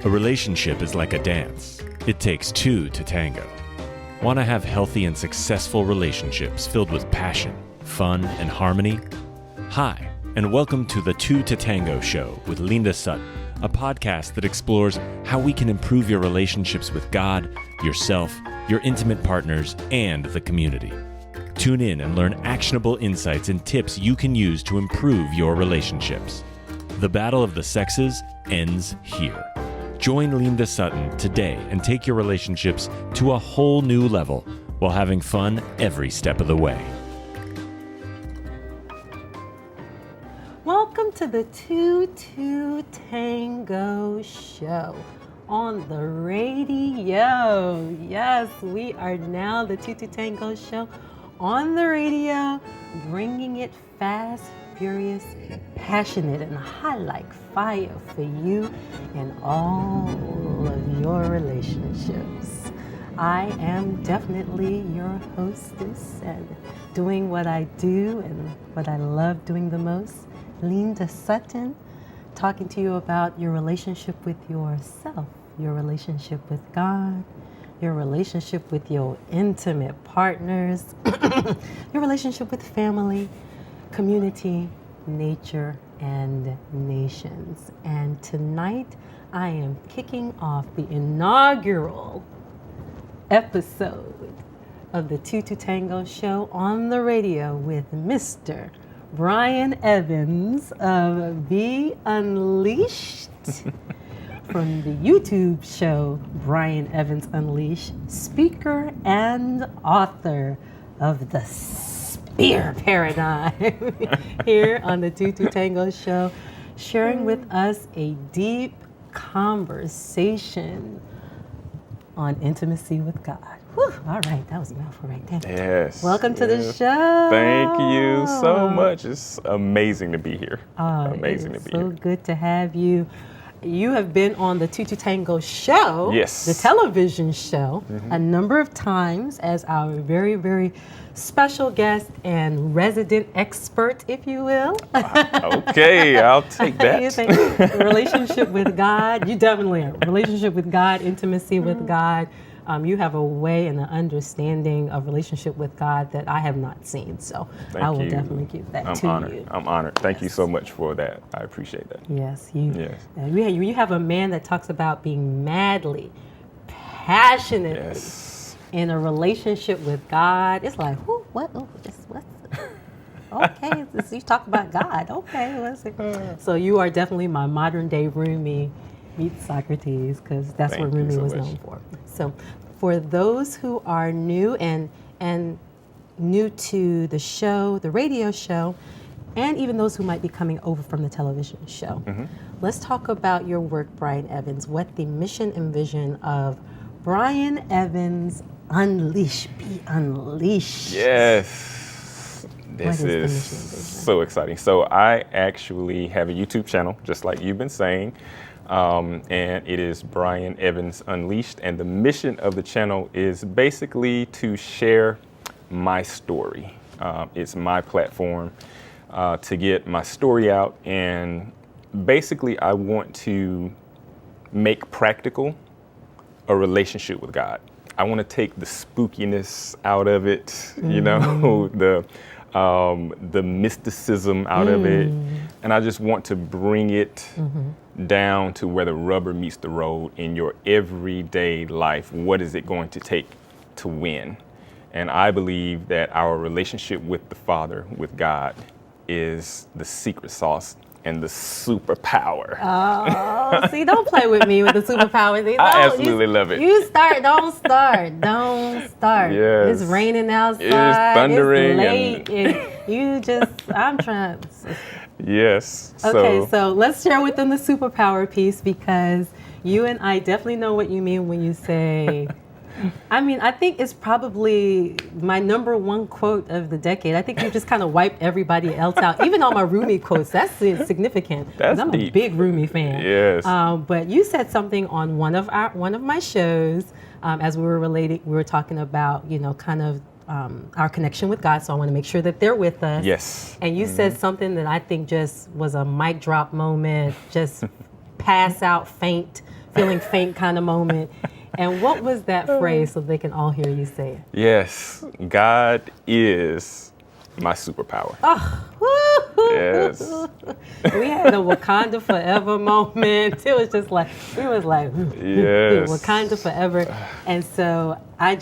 A relationship is like a dance. It takes two to tango. Want to have healthy and successful relationships filled with passion, fun, and harmony? Hi, and welcome to the Two to Tango Show with Linda Sutton, a podcast that explores how we can improve your relationships with God, yourself, your intimate partners, and the community. Tune in and learn actionable insights and tips you can use to improve your relationships. The battle of the sexes ends here. Join Linda Sutton today and take your relationships to a whole new level while having fun every step of the way. Welcome to the Two to Tango Show on the radio. Yes, we are now the Two to Tango Show on the radio, bringing it fast, furious, passionate, and hot like fire for you and all of your relationships. I am definitely your hostess and doing what I do and what I love doing the most, Linda Sutton, talking to you about your relationship with yourself, your relationship with God, your relationship with your intimate partners, your relationship with family, community, nature, and nations. And tonight I am kicking off the inaugural episode of the Two to Tango Show on the radio with Mr. Brian Evans of Be Unleashed from the YouTube show Brian Evans Unleashed, speaker and author of the Spear Paradigm here on the Two to Tango Show, sharing with us a deep conversation on intimacy with God. Whew, all right, that was a mouthful right there. Yes. Welcome to the show. Thank you so much. It's amazing to be here. Amazing to be here. So good to have you. You have been on the Two to Tango Show, yes, the television show, a number of times as our very, very special guest and resident expert, if you will. Okay, I'll take that. You think relationship with God, you definitely are. Relationship with God, intimacy with God. You have a way and an understanding of relationship with God that I have not seen. So I will definitely give that to you. I'm honored. Thank you so much for that. I appreciate that. Yes, you have a man that talks about being madly, passionately in a relationship with God. It's like, who, what? Oh, what's okay, you talk about God. Okay, let's see. So you are definitely my modern day Rumi. Meet Socrates, because that's what Rumi was known for. So for those who are new and new to the show, the radio show, and even those who might be coming over from the television show, let's talk about your work, Brian Evans, what the mission and vision of Brian Evans Unleashed, Be Unleashed. Yes. This is so exciting. So I actually have a YouTube channel, just like you've been saying. And it is Brian Evans Unleashed, and the mission of the channel is basically to share my story. It's my platform to get my story out, and basically I want to make practical a relationship with God. I want to take the spookiness out of it, you know, the mysticism out of it, and I just want to bring it down to where the rubber meets the road in your everyday life. What is it going to take to win? And I believe that our relationship with the Father, with God, is the secret sauce and the superpower. Oh, see, don't play with me with the superpower. I absolutely love it. Don't start. Yes. It's raining outside. It's thundering. It's late. I'm trying. Yes. Okay, so let's share with them the superpower piece, because you and I definitely know what you mean when you say, I mean, I think it's probably my number one quote of the decade. I think you just kind of wiped everybody else out. Even all my Rumi quotes, that's significant. I'm deep. a big Rumi fan. Yes. But you said something on one of my shows as we were talking about, kind of our connection with God. So I want to make sure that they're with us. Yes. And you said something that I think just was a mic drop moment, just pass out, faint feeling faint kind of moment. And what was that phrase so they can all hear you say it? Yes, God is my superpower. Yes. We had a Wakanda forever moment. It was just like, we was like, Yes. Wakanda forever. And so I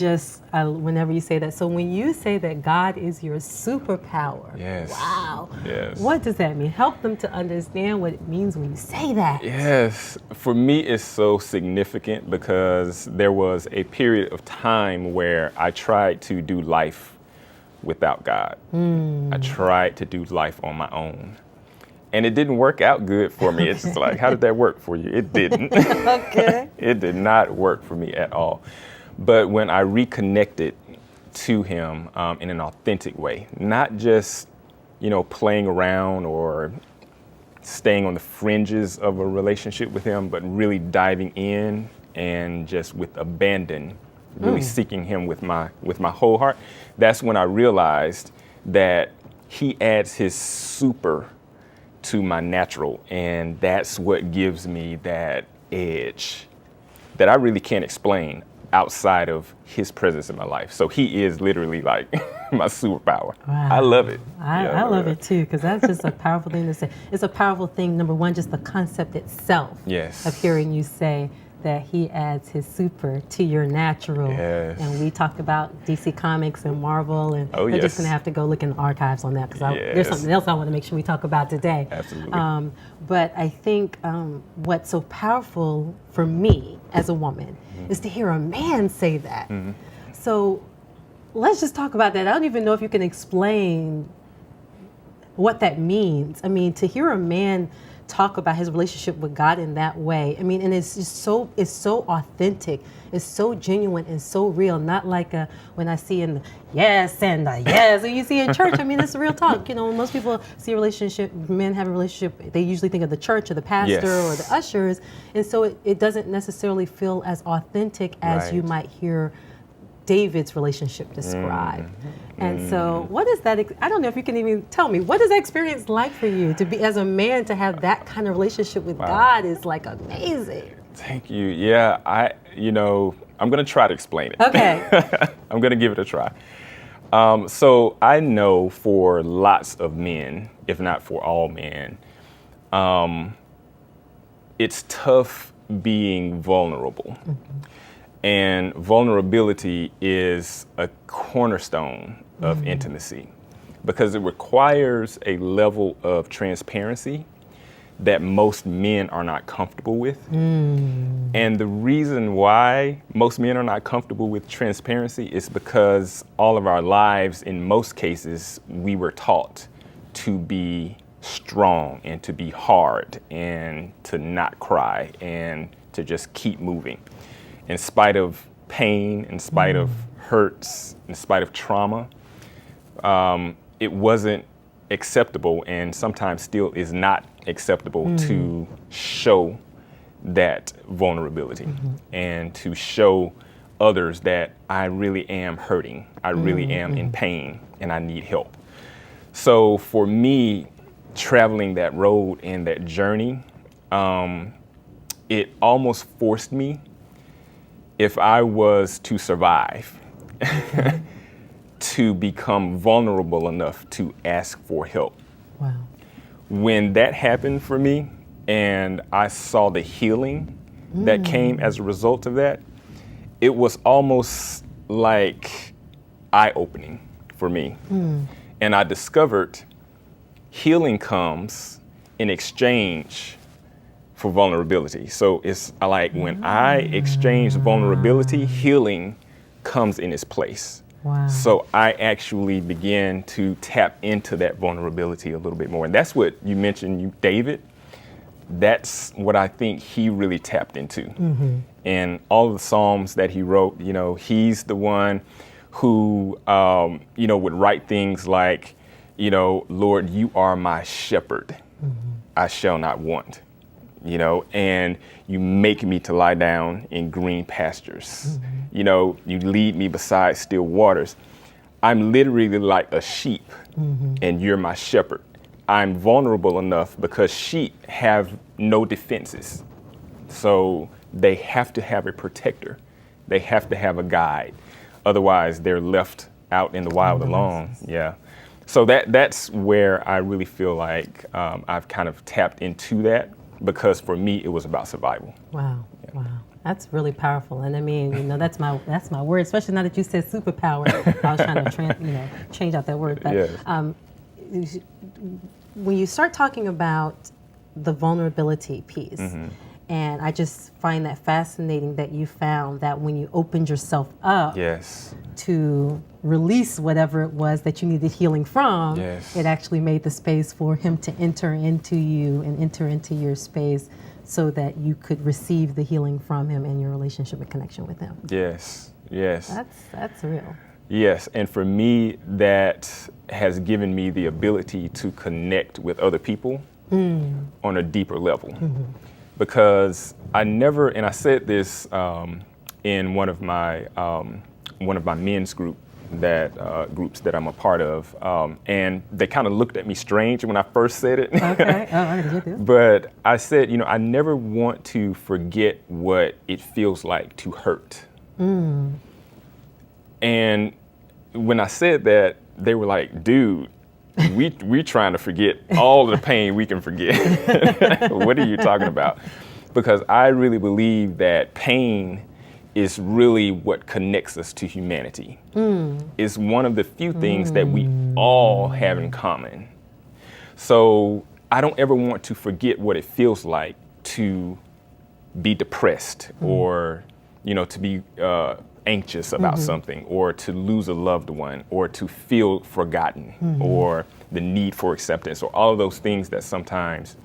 whenever you say that, so when you say that God is your superpower, Yes. wow. Yes. What does that mean? Help them to understand what it means when you say that. Yes. For me, it's so significant because there was a period of time where I tried to do life without God. I tried to do life on my own. And it didn't work out good for me. It's just like, how did that work for you? It didn't. Okay. It did not work for me at all. But when I reconnected to him in an authentic way, not just, playing around or staying on the fringes of a relationship with him, but really diving in and just with abandon, really seeking him with my whole heart, that's when I realized that he adds his super to my natural, and that's what gives me that edge that I really can't explain outside of his presence in my life. So he is literally like my superpower. Wow. I love it. I love it too, because that's just a powerful thing to say. It's a powerful thing, number one, just the concept itself Yes. of hearing you say that he adds his super to your natural. Yes. And we talk about DC Comics and Marvel, and Oh, we're just yes. going to have to go look in the archives on that, because there's Yes. something else I want to make sure we talk about today. Absolutely. But I think what's so powerful for me as a woman is to hear a man say that. So let's just talk about that. I don't even know if you can explain what that means. I mean, to hear a man talk about his relationship with God in that way. I mean, and it's so authentic, it's so genuine and so real. Not like when I see in the yes and the yes, and you see in church. I mean, it's real talk. When most people see a relationship, men have a relationship, they usually think of the church or the pastor or the ushers, and so it doesn't necessarily feel as authentic as you might hear David's relationship described. And so what is that, I don't know if you can even tell me, what is that experience like for you to be, as a man, to have that kind of relationship with God is like amazing. Thank you. Yeah, I'm going to try to explain it. Okay. I'm going to give it a try. So I know for lots of men, if not for all men, it's tough being vulnerable. And vulnerability is a cornerstone of intimacy because it requires a level of transparency that most men are not comfortable with. And the reason why most men are not comfortable with transparency is because all of our lives, in most cases, we were taught to be strong and to be hard and to not cry and to just keep moving. In spite of pain, in spite of hurts, in spite of trauma, it wasn't acceptable, and sometimes still is not acceptable to show that vulnerability and to show others that I really am hurting, I really am in pain, and I need help. So for me, traveling that road and that journey, it almost forced me, if I was to survive, to become vulnerable enough to ask for help. Wow. When that happened for me and I saw the healing that came as a result of that, it was almost like eye-opening for me. And I discovered healing comes in exchange for vulnerability. So it's like when I exchange vulnerability, healing comes in its place. Wow. So I actually began to tap into that vulnerability a little bit more. And that's what you mentioned, David. That's what I think he really tapped into. And all of the Psalms that he wrote, he's the one who, would write things like, Lord, you are my shepherd. I shall not want. And you make me to lie down in green pastures. You lead me beside still waters. I'm literally like a sheep, and you're my shepherd. I'm vulnerable enough because sheep have no defenses. So they have to have a protector. They have to have a guide. Otherwise, they're left out in the wild alone. Yeah. So that's where I really feel like I've kind of tapped into that, because for me, it was about survival. Wow. Yeah. Wow. That's really powerful. And I mean, that's my word, especially now that you said superpower. I was trying to change out that word. But Yes. When you start talking about the vulnerability piece, and I just find that fascinating that you found that when you opened yourself up Yes. to release whatever it was that you needed healing from, Yes. it actually made the space for him to enter into you and enter into your space so that you could receive the healing from him and your relationship and connection with him. Yes. Yes. That's real. Yes, and for me, that has given me the ability to connect with other people on a deeper level. Because I never, and I said this in one of my men's groups that I'm a part of, and they kind of looked at me strange when I first said it. Okay. Oh, I gotta get this. But I said, I never want to forget what it feels like to hurt. And when I said that, they were like, dude, we trying to forget all of the pain we can forget. What are you talking about? Because I really believe that pain is really what connects us to humanity. It's one of the few things that we all have in common. So I don't ever want to forget what it feels like to be depressed or, to be anxious about something, or to lose a loved one, or to feel forgotten, or the need for acceptance, or all of those things that sometimes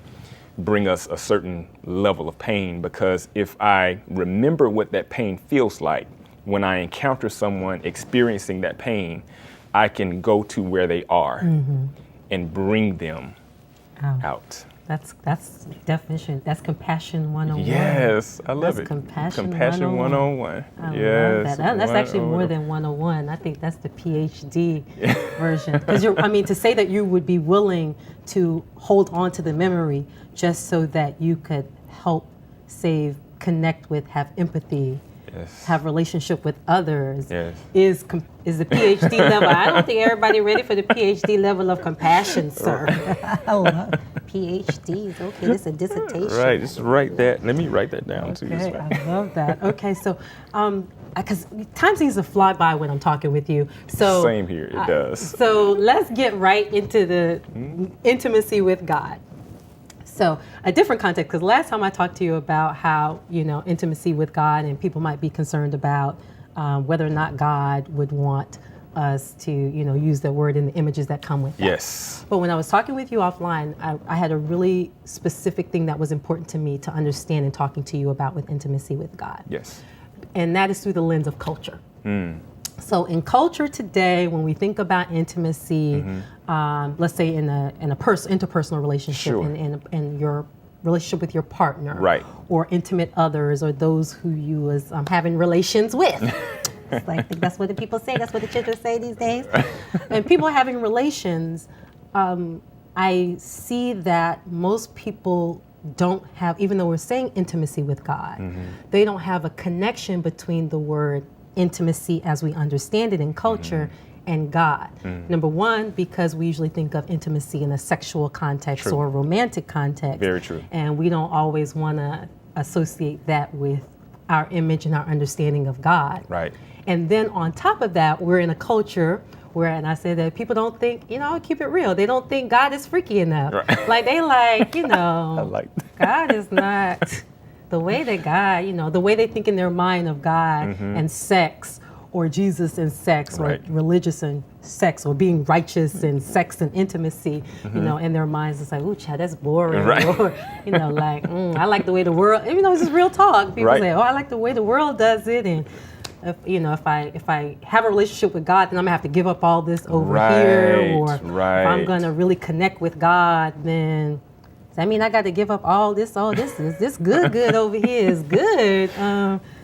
bring us a certain level of pain. Because if I remember what that pain feels like, when I encounter someone experiencing that pain, I can go to where they are and bring them out. That's definition. That's compassion 101. Yes, I love it. Compassion 101. I Yes, love that. That's actually more than 101. I think that's the PhD version. Because to say that you would be willing to hold on to the memory just so that you could help, save, connect with, have empathy, have relationship with others, is the PhD level. I don't think everybody ready for the PhD level of compassion, sir. I love PhDs. Okay, this is a dissertation. Right, just write that. Let me write that down too. Okay, I love that. Okay, so because time seems to fly by when I'm talking with you. So same here, it does. So let's get right into the intimacy with God. So a different context, because last time I talked to you about how, intimacy with God, and people might be concerned about whether or not God would want us to, use the word in the images that come with that. Yes. But when I was talking with you offline, I had a really specific thing that was important to me to understand in talking to you about with intimacy with God. Yes. And that is through the lens of culture. So in culture today, when we think about intimacy, let's say in a interpersonal relationship, in your relationship with your partner, right, or intimate others, or those who you was having relations with. It's like, that's what the people say. That's what the children say these days. And people having relations, I see that most people don't have, even though we're saying intimacy with God, they don't have a connection between the word intimacy as we understand it in culture and God. Number one, because we usually think of intimacy in a sexual context or a romantic context. Very true. And we don't always want to associate that with our image and our understanding of God. Right. And then on top of that, we're in a culture where, and I say that people don't think, I'll keep it real, they don't think God is freaky enough. Right. Like they I like God is not the way that God, the way they think in their mind of God and sex, or Jesus and sex, or religious and sex, or being righteous and sex and intimacy, in their minds, it's like, ooh, child, that's boring. Right. Or, I like the way the world, even though this is real talk, people say, oh, I like the way the world does it. And if I have a relationship with God, then I'm gonna have to give up all this over here. Or if I'm gonna really connect with God, then does that mean I got to give up all this? Oh, this good over here is good.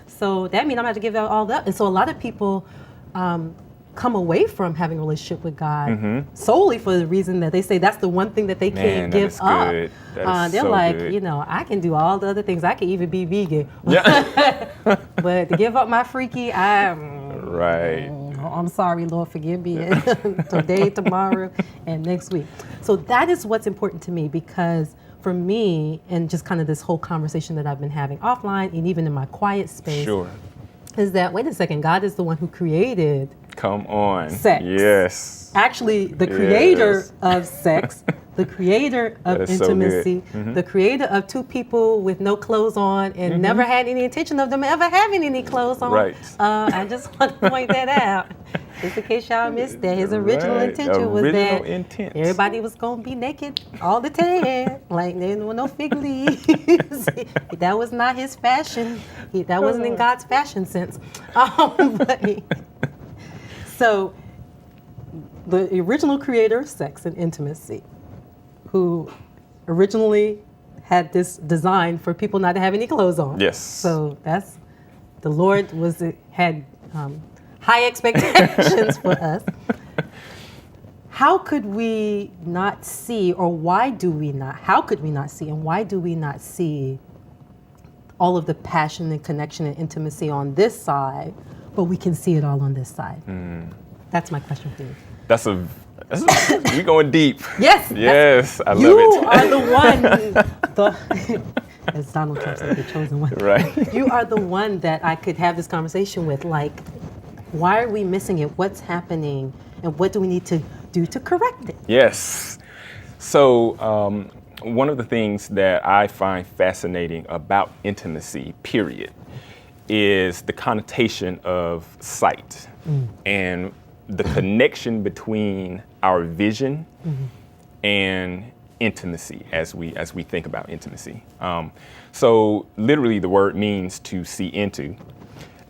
So that means I'm gonna have to give up all that. And so a lot of people come away from having a relationship with God solely for the reason that they say that's the one thing that they can't give up. Good. That is they're so like, good. you know, I can do all the other things. I can even be vegan. Yeah. But to give up my freaky, Right. I'm sorry, Lord, forgive me today, tomorrow, and next week. So that is what's important to me, because for me, and just kind of this whole conversation that I've been having offline and even in my quiet space, Sure. is that, wait a second, God is the one who created Come on. sex. Yes. Actually, the creator Yes. of sex, the creator of That is so good. intimacy, the creator of two people with no clothes on and never had any intention of them ever having any clothes on. Right. I just want to point that out. Just in case y'all missed that. His original Right. intention was Original that intent. everybody was going to be naked all the time. Like, there were no fig leaves. That was not his fashion. That wasn't in God's fashion sense. So, the original creator of sex and intimacy, who originally had this design for people not to have any clothes on. Yes. So that's, the Lord had high expectations for us. How could we not see, or why do we not, how could we not see, and why do we not see all of the passion and connection and intimacy on this side, but we can see it all on this side? That's my question for you. We going deep. Yes. Yes, I love it. You are the one, as Donald Trump said, the chosen one. Right. You are the one that I could have this conversation with. Like, why are we missing it? What's happening? And what do we need to do to correct it? Yes. So one of the things that I find fascinating about intimacy, period, is the connotation of sight and the connection between our vision and intimacy as we think about intimacy. So literally the word means to see into.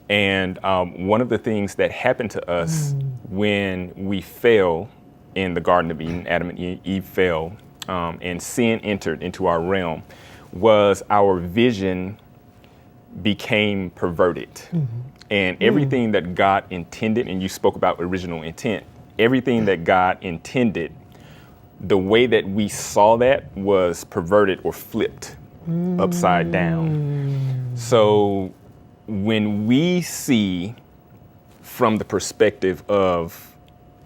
And one of the things that happened to us when we fell in the Garden of Eden, Adam and Eve fell, and sin entered into our realm, was our vision became perverted. And everything that God intended, and you spoke about original intent, everything that God intended, the way that we saw that was perverted or flipped upside down. So when we see from the perspective of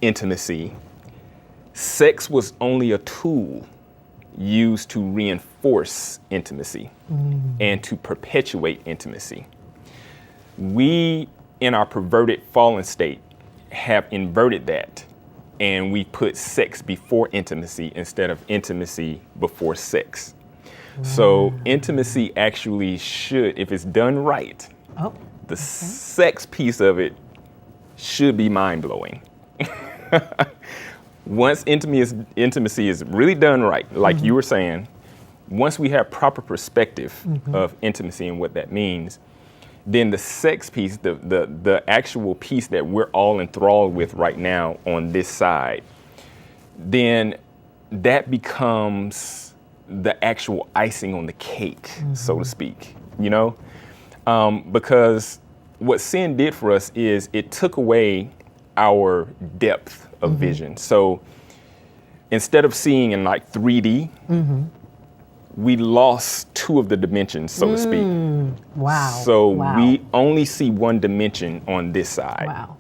intimacy, sex was only a tool used to reinforce intimacy and to perpetuate intimacy. We, in our perverted fallen state, have inverted that, and we put sex before intimacy instead of intimacy before sex. So intimacy actually should, if it's done right, the sex piece of it should be mind-blowing. Once intimacy is really done right, like you were saying, once we have proper perspective of intimacy and what that means, then the sex piece, the actual piece that we're all enthralled with right now on this side, then that becomes the actual icing on the cake, so to speak, you know? Because what sin did for us is it took away our depth of vision. So instead of seeing in like 3D, we lost two of the dimensions, so to speak. Wow. So we only see one dimension on this side. Wow.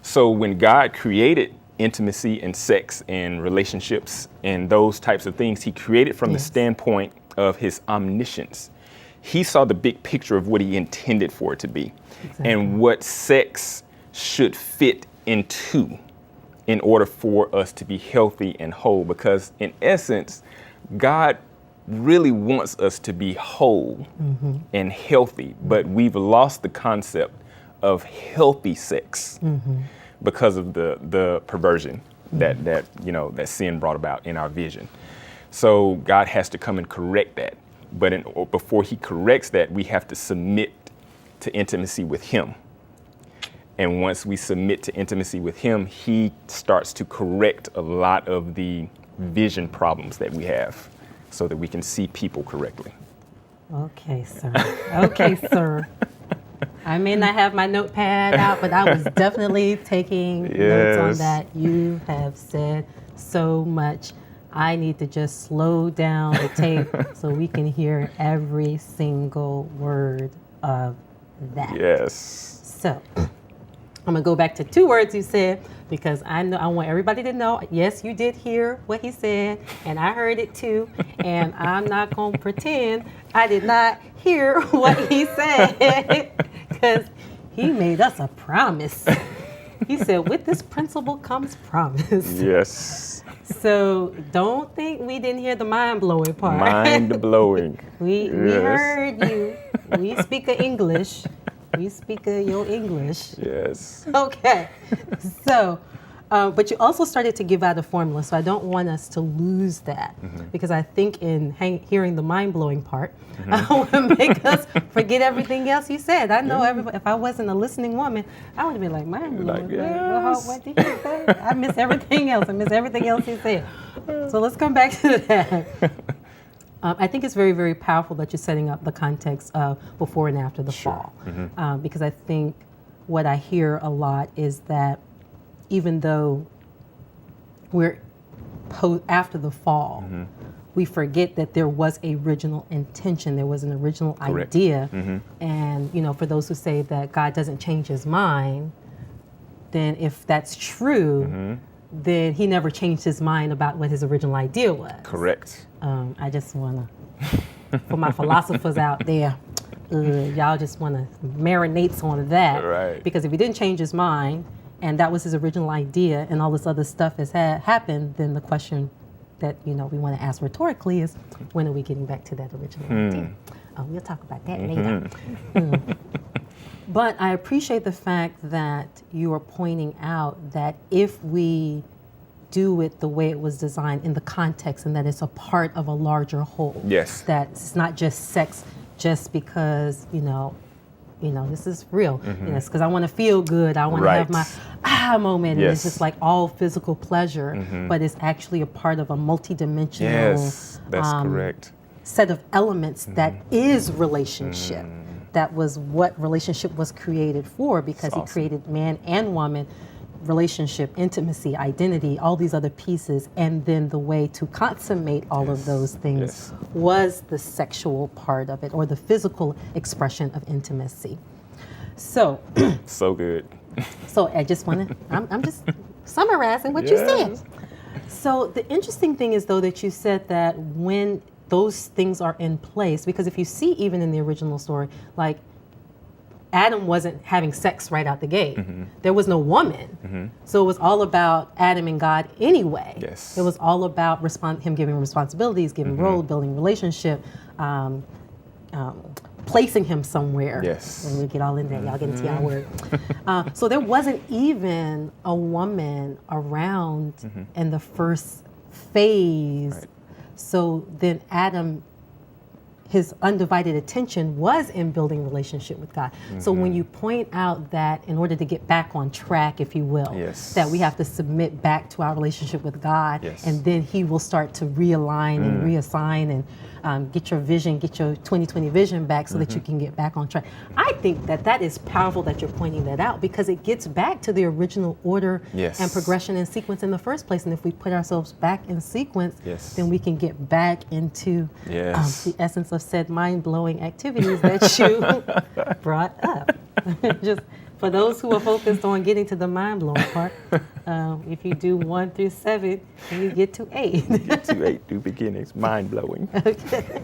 So when God created intimacy and sex and relationships and those types of things, he created from the standpoint of his omniscience. He saw the big picture of what he intended for it to be and what sex should fit into in order for us to be healthy and whole. Because in essence, God really wants us to be whole and healthy, but we've lost the concept of healthy sex because of the perversion that sin brought about in our vision. So God has to come and correct that. But before he corrects that, we have to submit to intimacy with him. And once we submit to intimacy with him, he starts to correct a lot of the vision problems that we have so that we can see people correctly. Okay, sir. Okay, sir. I may not have my notepad out, but I was definitely taking notes on that. You have said so much. I need to just slow down the tape so we can hear every single word of that. Yes. So I'm gonna go back to 2 words you said, because I know I want everybody to know, yes, you did hear what he said, and I heard it too, and I'm not gonna pretend I did not hear what he said, because he made us a promise. He said, with this principle comes promise. Yes. So don't think we didn't hear the mind-blowing part. Mind-blowing. We heard you. We speak English. We speak your English. Yes. Okay. So, but you also started to give out a formula, so I don't want us to lose that, because I think in hearing the mind-blowing part, would make us forget everything else you said. I know everybody, if I wasn't a listening woman, I would have been like, mind-blowing. What did he say? I miss everything else. I miss everything else he said. So let's come back to that. I think it's very, very powerful that you're setting up the context of before and after the fall, because I think what I hear a lot is that even though we're after the fall, we forget that there was a original intention, there was an original idea, and for those who say that God doesn't change his mind, then if that's true, then he never changed his mind about what his original idea was. Correct. I just want to, for my philosophers out there, y'all just want to marinate on that. Right. Because if he didn't change his mind, and that was his original idea, and all this other stuff has happened, then the question that we want to ask rhetorically is, when are we getting back to that original idea? We'll talk about that later. But I appreciate the fact that you are pointing out that if we do it the way it was designed in the context, and that it's a part of a larger whole. Yes. That it's not just sex just because, this is real. It's because I want to feel good. I want to have my moment. And it's just like all physical pleasure, but it's actually a part of a multidimensional Yes, that's correct. set of elements that is relationship. That was what relationship was created for, because he created man and woman, relationship, intimacy, identity, all these other pieces, and then the way to consummate all of those things was the sexual part of it, or the physical expression of intimacy. So so good. So I just want to, I'm just summarizing what you said. So the interesting thing is, though, that you said that when those things are in place, because if you see even in the original story, like Adam wasn't having sex right out the gate. There was no woman. So it was all about Adam and God anyway. Yes. It was all about him giving responsibilities, giving role, building relationship, placing him somewhere. Yes. And we get all in there, y'all get into our word. So there wasn't even a woman around in the first phase. Right. So then Adam, his undivided attention was in building relationship with God. So when you point out that in order to get back on track, if you will, that we have to submit back to our relationship with God, and then he will start to realign and reassign and get your vision, get your 2020 vision back so that you can get back on track. I think that is powerful that you're pointing that out, because it gets back to the original order and progression and sequence in the first place. And if we put ourselves back in sequence, then we can get back into the essence of said mind-blowing activities that you brought up. Just for those who are focused on getting to the mind-blowing part, if you do 1 through 7, then you get to 8. Get to 8 through beginnings, mind-blowing. Okay.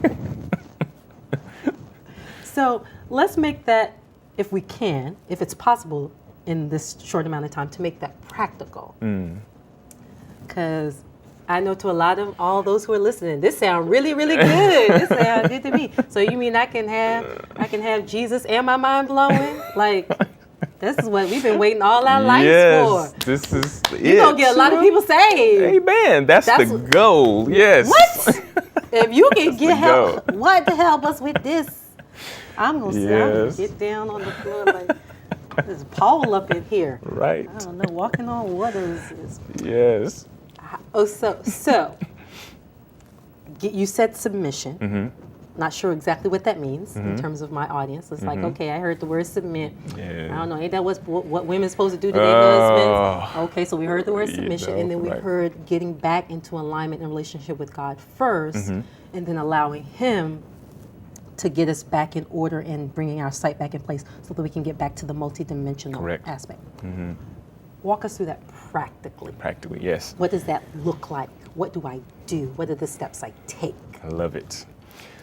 So let's make that, if we can, if it's possible in this short amount of time, to make that practical. Because I know to a lot of all those who are listening, this sounds really, really good. This sounds good to me. So you mean I can have Jesus and my mind blowing? Like, this is what we've been waiting all our lives for. This is it. You're going to get a lot of people saved. Amen. That's the goal. Yes. What? If you can get help, what to help us with this? I'm going to get down on the floor like there's Paul up in here. Right. I don't know, walking on waters. Yes. Oh, so you said submission. not sure exactly what that means in terms of my audience. It's like, okay, I heard the word submit. Yeah. I don't know, ain't that what women's supposed to do to their husbands? Okay, so we heard the word submission, and then we heard getting back into alignment and relationship with God first, and then allowing Him to get us back in order and bringing our sight back in place so that we can get back to the multidimensional aspect. Walk us through that practically. Practically, yes. What does that look like? What do I do? What are the steps I take? I love it.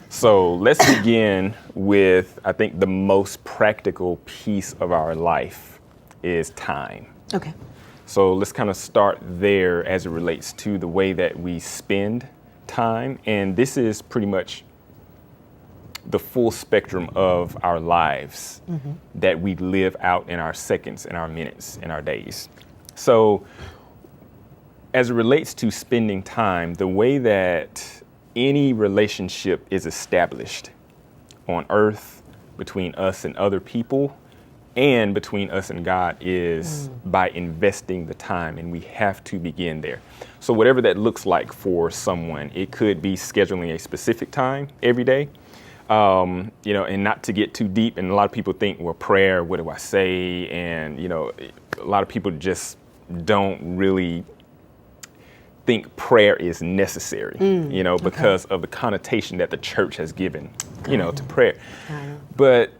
So let's begin with, I think, the most practical piece of our life is time. Okay. So let's kind of start there as it relates to the way that we spend time. And this is pretty much the full spectrum of our lives that we live out in our seconds, in our minutes, in our days. So as it relates to spending time, the way that any relationship is established on earth between us and other people and between us and God is by investing the time, and we have to begin there. So whatever that looks like for someone, it could be scheduling a specific time every day, and not to get too deep. And a lot of people think, well, prayer, what do I say? And, a lot of people just don't really think prayer is necessary, because of the connotation that the church has given, to prayer. But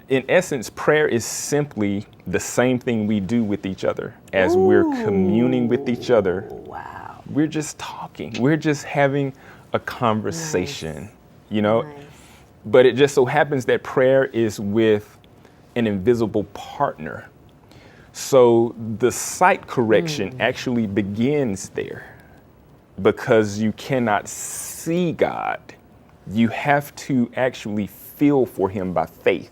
in essence, prayer is simply the same thing we do with each other as we're communing with each other. Wow. We're just talking. We're just having a conversation, Nice. But it just so happens that prayer is with an invisible partner. So the sight correction actually begins there. Because you cannot see God, you have to actually feel for Him by faith.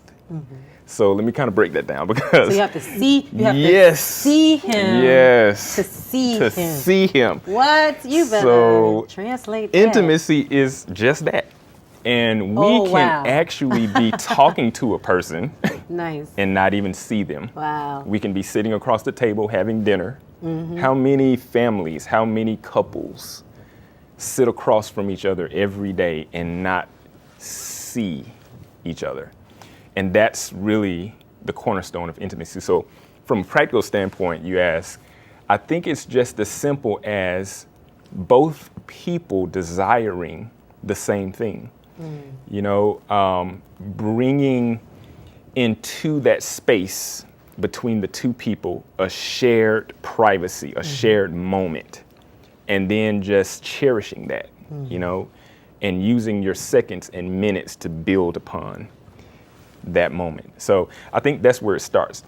So let me kind of break that down, because so you have to see. You have to see Him. Yes. To see to Him. see Him. What? You better translate that. Intimacy is just that, and we can actually be talking to a person, and not even see them. Wow. We can be sitting across the table having dinner. How many families, how many couples sit across from each other every day and not see each other? And that's really the cornerstone of intimacy. So from a practical standpoint, you ask, I think it's just as simple as both people desiring the same thing. Bringing into that space between the two people a shared privacy, a shared moment, and then just cherishing that, and using your seconds and minutes to build upon that moment. So I think that's where it starts.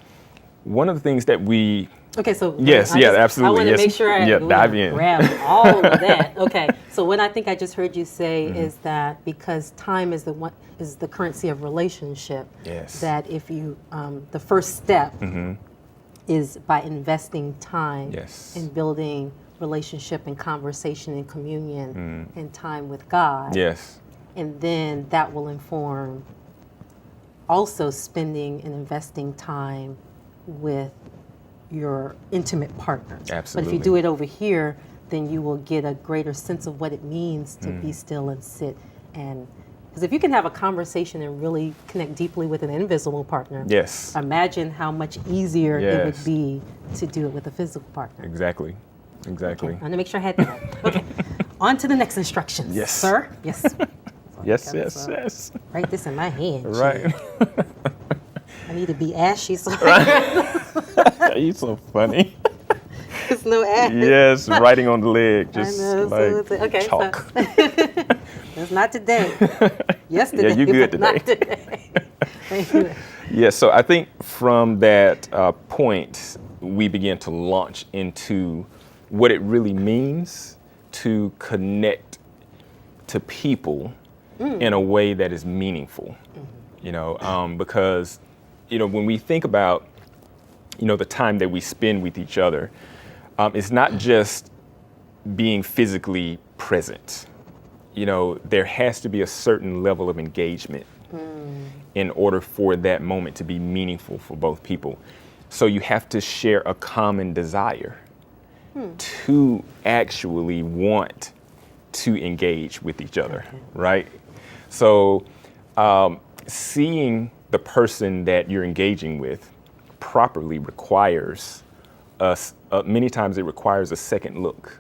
One of the things that we Okay, so absolutely. I want to make sure I dive in. grab all of that. Okay, so what I think I just heard you say is that because time is the currency of relationship. Yes. That if you the first step is by investing time in building relationship and conversation and communion and time with God. Yes. And then that will inform also spending and investing time with your intimate partner. Absolutely. But if you do it over here, then you will get a greater sense of what it means to be still and sit. And because if you can have a conversation and really connect deeply with an invisible partner, imagine how much easier it would be to do it with a physical partner. Exactly. Okay. I want to make sure I had that. Okay. On to the next instructions. Yes. Sir? Yes. Yes. Write this in my hand. Right. I need to be ashy. So You're so funny. There's no ash. Yes, writing on the leg. Just I know, like so okay, chalk. So it's not today. Yesterday. Yeah, you good but not today. Anyway. Yeah, so I think from that point, we begin to launch into what it really means to connect to people in a way that is meaningful. Because when we think about the time that we spend with each other, it's not just being physically present. There has to be a certain level of engagement in order for that moment to be meaningful for both people. So you have to share a common desire to actually want to engage with each other, right? So seeing the person that you're engaging with properly requires us, many times it requires a second look.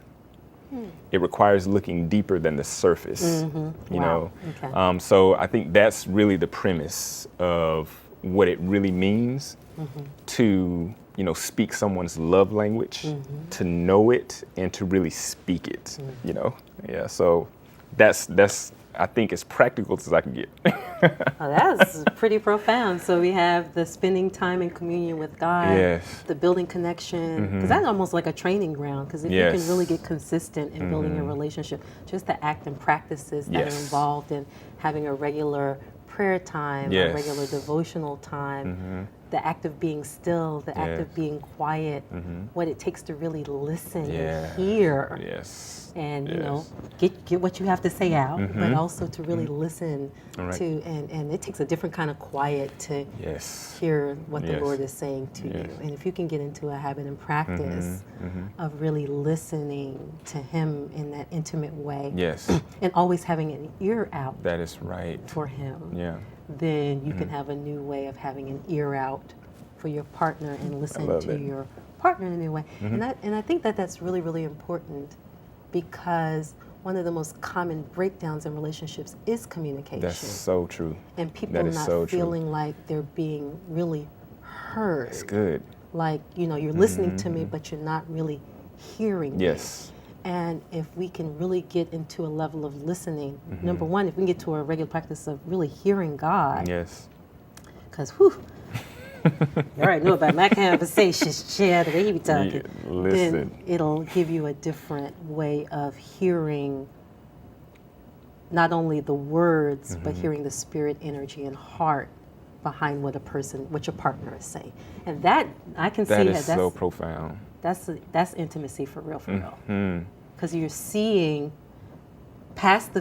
It requires looking deeper than the surface, you know? Okay. So I think that's really the premise of what it really means to, you know, speak someone's love language, to know it and to really speak it, you know? Yeah, so that's I think as practical as I can get. Oh, that's pretty profound. So we have the spending time in communion with God, Yes. the building connection, because that's almost like a training ground. Because if you can really get consistent in building a relationship, just the act and practices that are involved in having a regular prayer time, a regular devotional time, the act of being still, the act of being quiet, what it takes to really listen and hear. Yes. And you know, get what you have to say out, but also to really listen to, and it takes a different kind of quiet to hear what the Lord is saying to you. And if you can get into a habit and practice of really listening to Him in that intimate way, and always having an ear out, that is right, for Him, then you can have a new way of having an ear out for your partner and listen to your partner in a new way. And I think that that's really, really important, because one of the most common breakdowns in relationships is communication. That's so true. And people not feeling like they're being really heard. That's good. Like, you know, you're listening to me, but you're not really hearing me. And if we can really get into a level of listening, number one, if we can get to a regular practice of really hearing God. Because, whew, you already know about my conversations, Chad, the way he be talking. Then it'll give you a different way of hearing not only the words, but hearing the spirit, energy, and heart behind what your partner is saying. And that, I can see that's so profound. That's intimacy for real. Because you're seeing past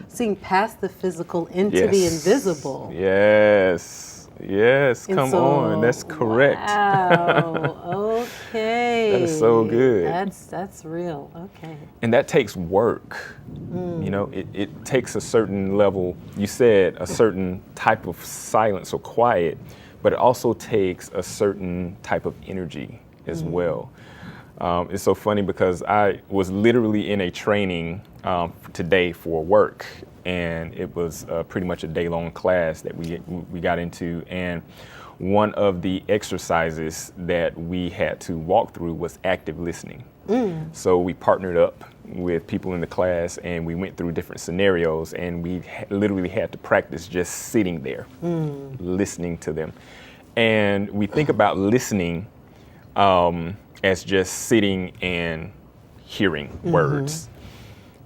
seeing past the physical into the invisible. Yes, come on, that's correct. Wow, okay. That is so good. That's real, okay. And that takes work. You know, it takes a certain level, you said a certain type of silence or quiet, but it also takes a certain type of energy as well. It's so funny because I was literally in a training today for work, and it was pretty much a day-long class that we got into, and one of the exercises that we had to walk through was active listening. So we partnered up with people in the class, and we went through different scenarios, and we literally had to practice just sitting there, listening to them. And we think about listening as just sitting and hearing words.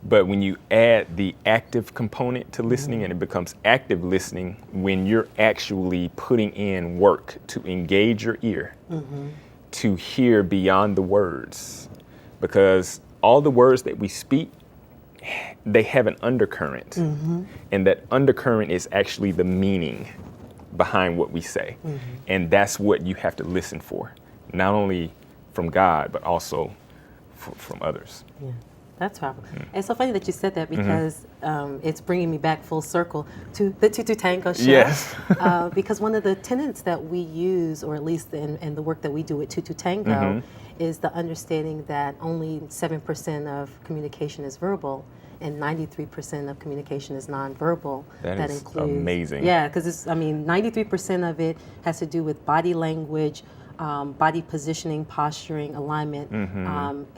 But when you add the active component to listening, and it becomes active listening when you're actually putting in work to engage your ear, to hear beyond the words. Because all the words that we speak, they have an undercurrent. And that undercurrent is actually the meaning behind what we say. And that's what you have to listen for, not only from God, but also from others. That's powerful. It's so funny that you said that, because it's bringing me back full circle to the Two Tango show. Because one of the tenets that we use, or at least in the work that we do with Two Tango, is the understanding that only 7% of communication is verbal, and 93% of communication is nonverbal. That is includes, amazing. Yeah, because 93% of it has to do with body language, body positioning, posturing, alignment,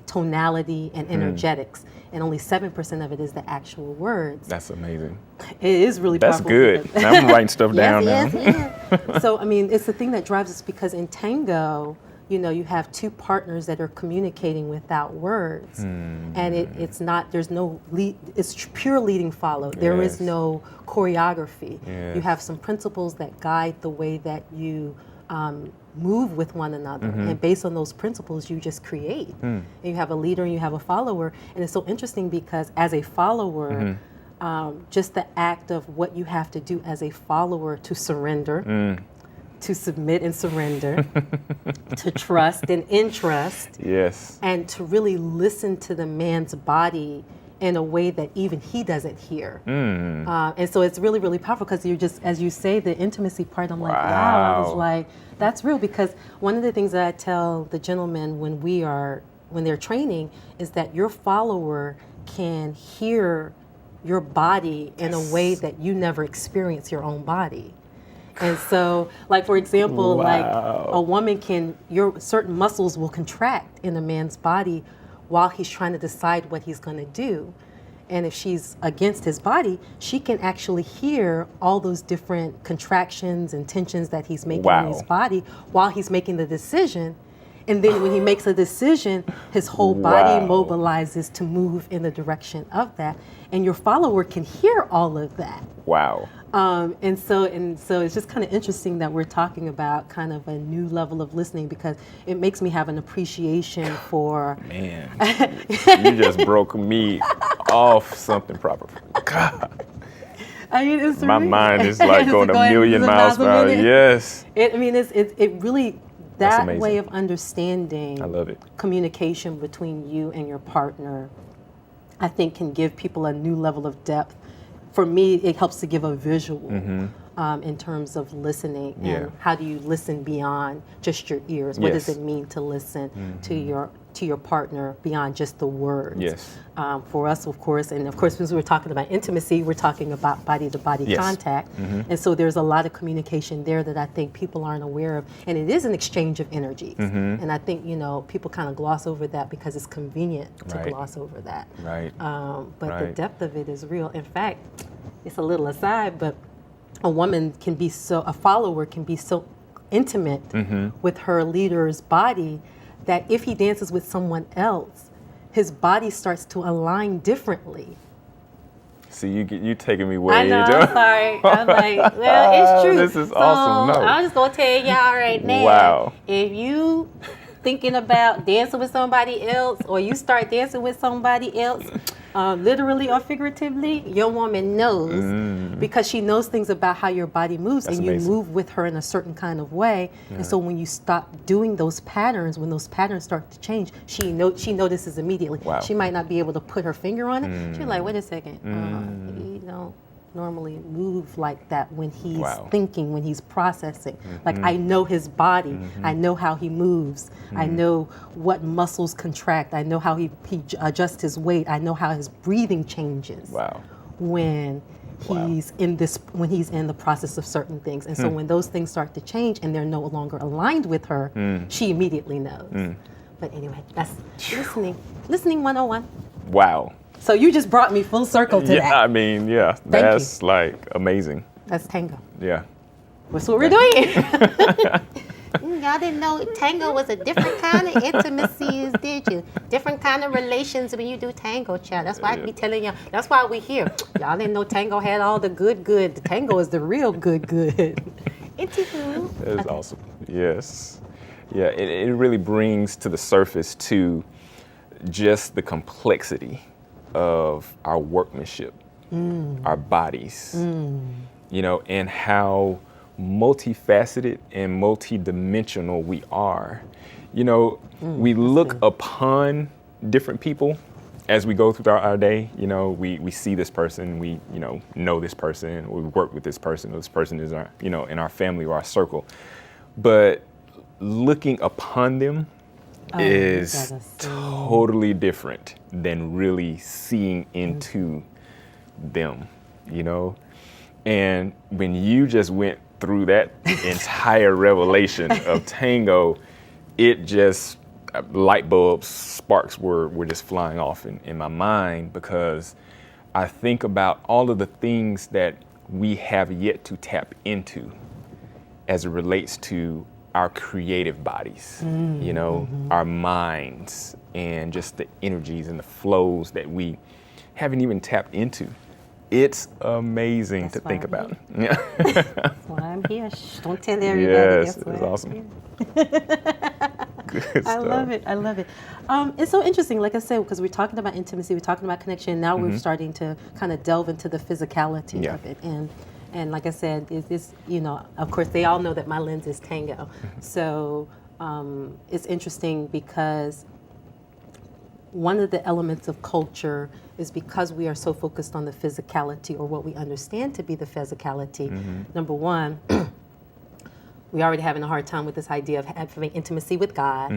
tonality, and energetics. And only 7% of it is the actual words. That's amazing. It is really That's powerful. good. Now I'm writing stuff down now. So, it's the thing that drives us, because in tango, you have two partners that are communicating without words. And it's not, there's no lead, it's pure leading follow. There is no choreography. You have some principles that guide the way that you move with one another, and based on those principles you just create. And you have a leader and you have a follower, and it's so interesting because as a follower, just the act of what you have to do as a follower to surrender, to submit and surrender, to trust and entrust, and to really listen to the man's body in a way that even he doesn't hear. And so it's really, really powerful because you're just, as you say, the intimacy part, I'm like, wow, I was like, that's real. Because one of the things that I tell the gentlemen when they're training is that your follower can hear your body in a way that you never experience your own body. And so, like, for example, like a woman your certain muscles will contract in a man's body while he's trying to decide what he's going to do. And if she's against his body, she can actually hear all those different contractions and tensions that he's making in his body while he's making the decision. And then when he makes a decision, his whole body mobilizes to move in the direction of that. And your follower can hear all of that. Wow. And so it's just kind of interesting that we're talking about kind of a new level of listening, because it makes me have an appreciation for. Man, you just broke me off something proper. God. I mean, it's my mind is like going a million miles per hour. Yes. It really. That way of understanding, I love it. Communication between you and your partner, I think can give people a new level of depth. For me, it helps to give a visual in terms of listening. And how do you listen beyond just your ears? What does it mean to listen to your partner beyond just the words? Yes. For us, of course, and of course, since we're talking about intimacy, we're talking about body-to-body contact. And so there's a lot of communication there that I think people aren't aware of. And it is an exchange of energies. And I think, people kind of gloss over that because it's convenient to gloss over that. Right. But the depth of it is real. In fact, it's a little aside, but a follower can be so intimate with her leader's body that if he dances with someone else, his body starts to align differently. See, you taking me way. I know, I'm sorry. I'm like, well, it's true. This is awesome. No. I'm just going to tell y'all right now. Wow. If you thinking about dancing with somebody else, or you start dancing with somebody else, literally or figuratively, your woman knows because she knows things about how your body moves. That's amazing. You move with her in a certain kind of way. And so when you stop doing those patterns, when those patterns start to change, she notices immediately. Wow. She might not be able to put her finger on it. She's like, wait a second, you don't normally move like that when he's thinking, when he's processing. Like, I know his body. I know how he moves. I know what muscles contract. I know how he adjusts his weight. I know how his breathing changes when he's in the process of certain things. And so when those things start to change and they're no longer aligned with her, she immediately knows. But anyway, that's listening 101. Wow. So you just brought me full circle to that. Yeah, I mean, that's like amazing. That's tango. Yeah. That's what we're doing. Y'all didn't know tango was a different kind of intimacies, did you? Different kind of relations when you do tango, child. That's why I be telling y'all. That's why we here. Y'all didn't know tango had all the good. The tango is the real good. That is awesome. Yes. Yeah, it really brings to the surface to just the complexity of our workmanship, our bodies, and how multifaceted and multidimensional we are. We look upon different people as we go through our day. We see this person, we know this person, or we work with this person, or this person is our, in our family or our circle. But looking upon them is totally different than really seeing into them, And when you just went through that entire revelation of tango, it just, light bulbs, sparks were just flying off in my mind, because I think about all of the things that we have yet to tap into as it relates to our creative bodies, our minds, and just the energies and the flows that we haven't even tapped into. It's amazing to think about. Yeah. That's why I'm here. Shh, don't tell everybody. Yes, it's awesome. Good I love it. I love it. It's so interesting, like I said, because we're talking about intimacy, we're talking about connection. Now we're starting to kind of delve into the physicality of it. And like I said, it's of course, they all know that my lens is tango. So it's interesting because one of the elements of culture is because we are so focused on the physicality or what we understand to be the physicality. Number one, we already having a hard time with this idea of having intimacy with God,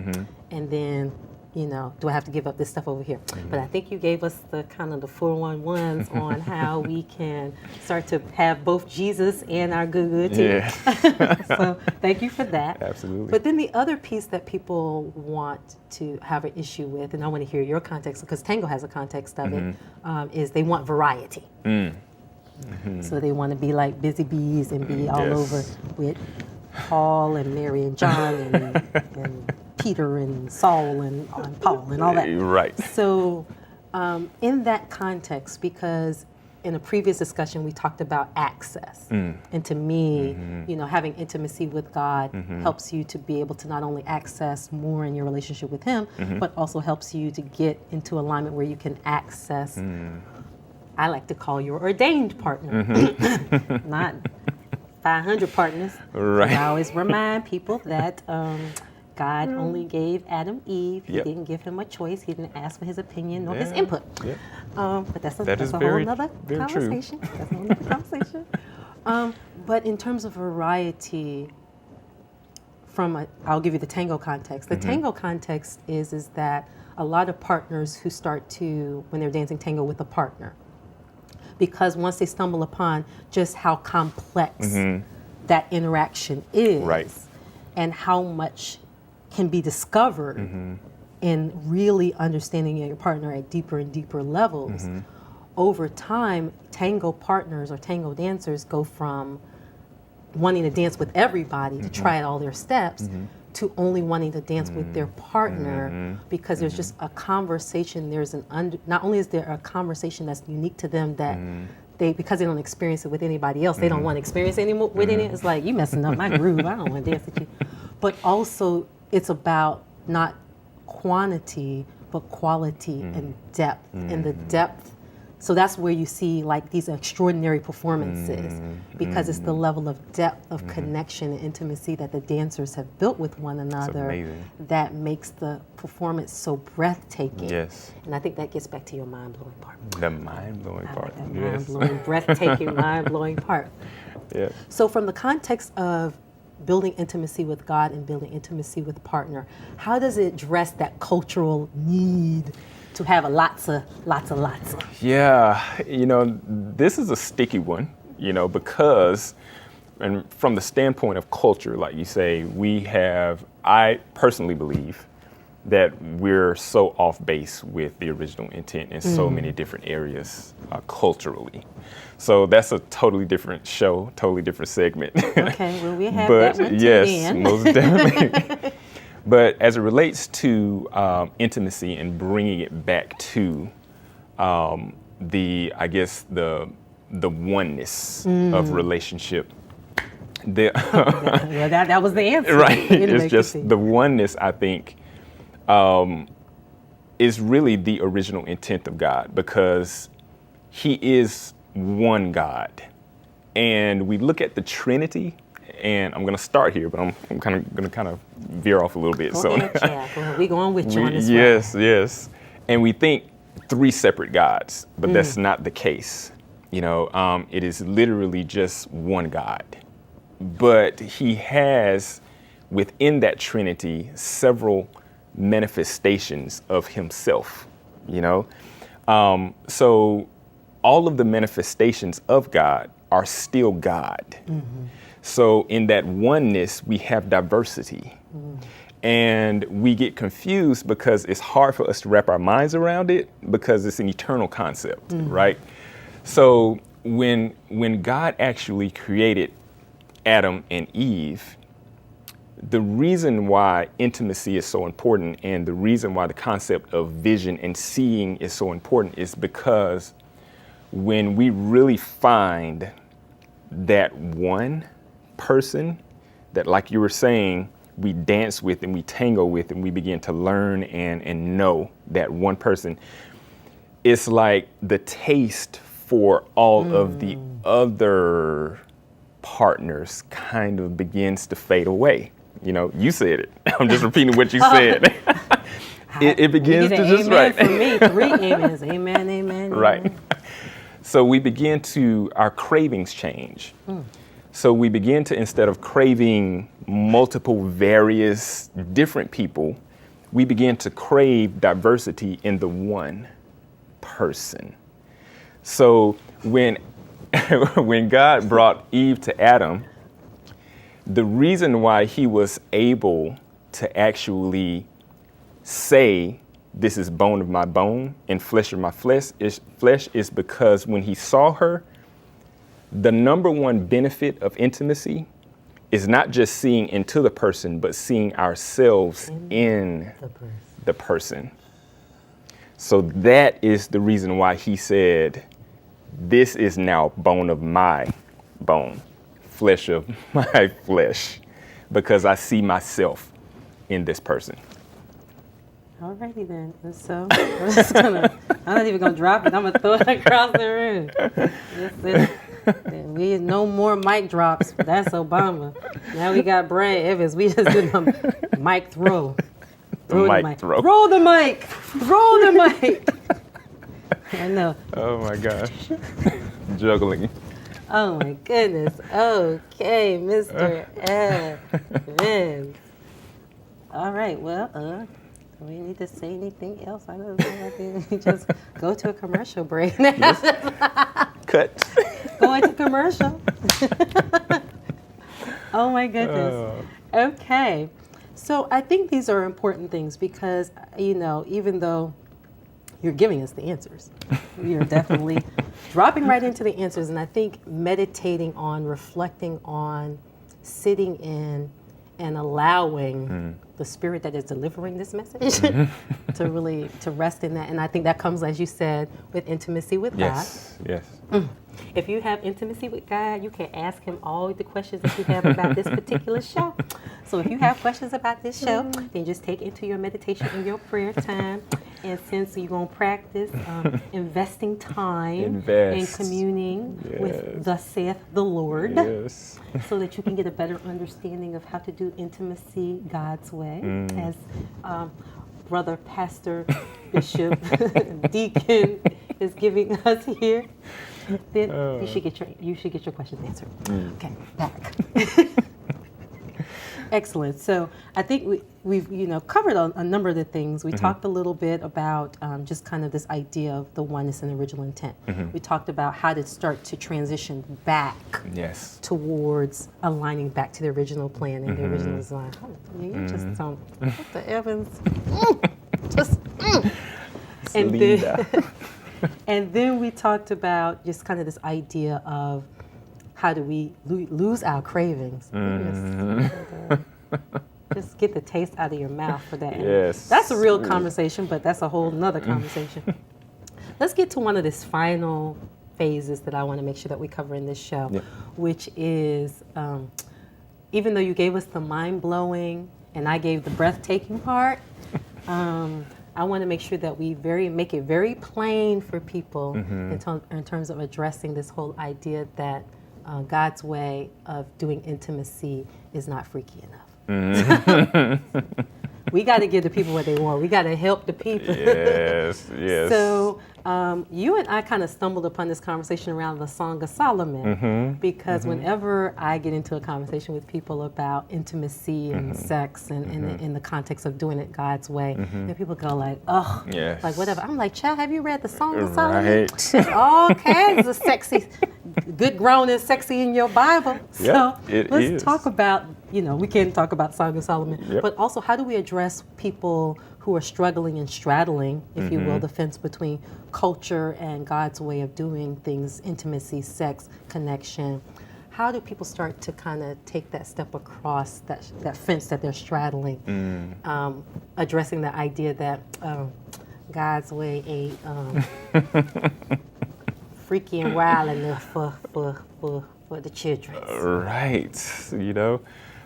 and then, do I have to give up this stuff over here? But I think you gave us the kind of the 411s on how we can start to have both Jesus and our good too. Yeah. So thank you for that. Absolutely. But then the other piece that people want to have an issue with, and I want to hear your context, because tango has a context of it, is they want variety. So they want to be like busy bees and be all over with Paul and Mary and John and Peter and Saul and Paul and all that. Right. So in that context, because in a previous discussion we talked about access, and to me, having intimacy with God helps you to be able to not only access more in your relationship with Him, but also helps you to get into alignment where you can access, I like to call your ordained partner, not 500 partners. Right. I always remind people that God only gave Adam Eve. He didn't give him a choice. He didn't ask for his opinion nor his input. But that's a whole other conversation. That's a whole other conversation. But in terms of variety, I'll give you the tango context. The tango context is that a lot of partners who start to, when they're dancing tango with a partner, because once they stumble upon just how complex that interaction is, and how much can be discovered in really understanding your partner at deeper and deeper levels, over time, tango partners or tango dancers go from wanting to dance with everybody to try out all their steps to only wanting to dance with their partner, because there's just a conversation, not only is there a conversation that's unique to them that because they don't experience it with anybody else, they don't want to experience it anymore with it. It's like, you messing up my groove, I don't want to dance with you. But also it's about not quantity, but quality and depth. And the depth, so that's where you see like these extraordinary performances, because it's the level of depth of connection and intimacy that the dancers have built with one another that makes the performance so breathtaking. Yes. And I think that gets back to your mind-blowing part. The mind-blowing part. That mind-blowing, breathtaking, mind-blowing part. Yeah. So from the context of building intimacy with God and building intimacy with a partner, how does it address that cultural need to have a lots of? Yeah, this is a sticky one, because, and from the standpoint of culture, like you say, I personally believe that we're so off base with the original intent in so many different areas culturally. So that's a totally different show, totally different segment. Okay, well, we have that one too. Yes, most definitely. But as it relates to intimacy and bringing it back to the oneness of relationship. That was the answer. Right. It's just the oneness, I think, is really the original intent of God, because He is one God. And we look at the Trinity, and I'm going to start here, but I'm going to veer off a little bit. Go ahead, Jack. We're going with you on this one. Yes. And we think three separate gods, but that's not the case. It is literally just one God. But He has, within that Trinity, several manifestations of Himself, So all of the manifestations of God are still God. So in that oneness, we have diversity. And we get confused because it's hard for us to wrap our minds around it, because it's an eternal concept, right? So when God actually created Adam and Eve, the reason why intimacy is so important, and the reason why the concept of vision and seeing is so important, is because when we really find that one person that, like you were saying, we dance with and we tango with, and we begin to learn and know that one person, it's like the taste for all of the other partners kind of begins to fade away. You said it. I'm just repeating what you said. it begins to just right. right. For me, 3 amens. Amen, amen. Right. Amen. So we begin to, our cravings change. So we begin to, instead of craving multiple, various, different people, we begin to crave diversity in the one person. So when God brought Eve to Adam, the reason why he was able to actually say, this is bone of my bone and flesh of my flesh is because when he saw her, the number one benefit of intimacy is not just seeing into the person, but seeing ourselves in the person. So that is the reason why he said, this is now bone of my bone, flesh of my flesh, because I see myself in this person. Alrighty then. And so I'm not even gonna drop it. I'm gonna throw it across the room. We no more mic drops. That's Obama. Now we got Brad Evans. We just did a mic throw. Throw the mic. Throw the mic. Throw the mic. I know. Oh my gosh. Juggling. Oh my goodness. Okay, Mr. Evans. All right. Well, do we need to say anything else? I don't know. I think we just go to a commercial break now. Cut. Go into commercial. Oh my goodness. Okay. So I think these are important things because, even though you're giving us the answers, you're definitely dropping right into the answers. And I think meditating on, reflecting on, sitting in, and allowing the spirit that is delivering this message to rest in that. And I think that comes, as you said, with intimacy with God. Yes. If you have intimacy with God, you can ask him all the questions that you have about this particular show. So if you have questions about this show, then just take into your meditation and your prayer time. And since you're going to practice investing time in communing with thus saith the Lord, so that you can get a better understanding of how to do intimacy God's way, as Brother Pastor Bishop Deacon is giving us here, then you should get your questions answered. Okay, back. Excellent. So I think we've covered a number of the things. We talked a little bit about just kind of this idea of the oneness and original intent. We talked about how to start to transition back towards aligning back to the original plan and the original design. You just don't. Mr. Evans. And then we talked about just kind of this idea of how do we lose our cravings? Just get the taste out of your mouth for that. That's a real conversation, but that's a whole nother conversation. Let's get to one of these final phases that I want to make sure that we cover in this show, which is, even though you gave us the mind-blowing and I gave the breathtaking part, I want to make sure that we make it very plain for people in terms of addressing this whole idea that God's way of doing intimacy is not freaky enough. We got to give the people what they want. We got to help the people. Yes. So you and I kind of stumbled upon this conversation around the Song of Solomon because whenever I get into a conversation with people about intimacy and sex and in the context of doing it God's way, and people go like, oh, like whatever. I'm like, child, have you read the Song of Solomon? There's all kinds of sexy, good grown and sexy in your Bible. So let's talk about, we can talk about Song of Solomon, but also how do we address people who are struggling and straddling, if you will, the fence between culture and God's way of doing things, intimacy, sex, connection. How do people start to kind of take that step across that fence that they're straddling, addressing the idea that God's way ain't freaky and wild enough for the children? Right,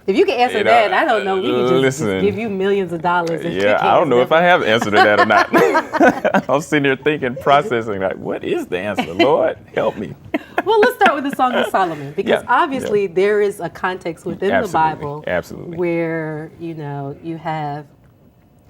If you can answer that, I don't know. We can just give you millions of dollars. I don't know if I have the answer to that or not. I'm sitting here thinking, processing, like, what is the answer? Lord, help me. Well, let's start with the Song of Solomon, because obviously there is a context within the Bible where, you have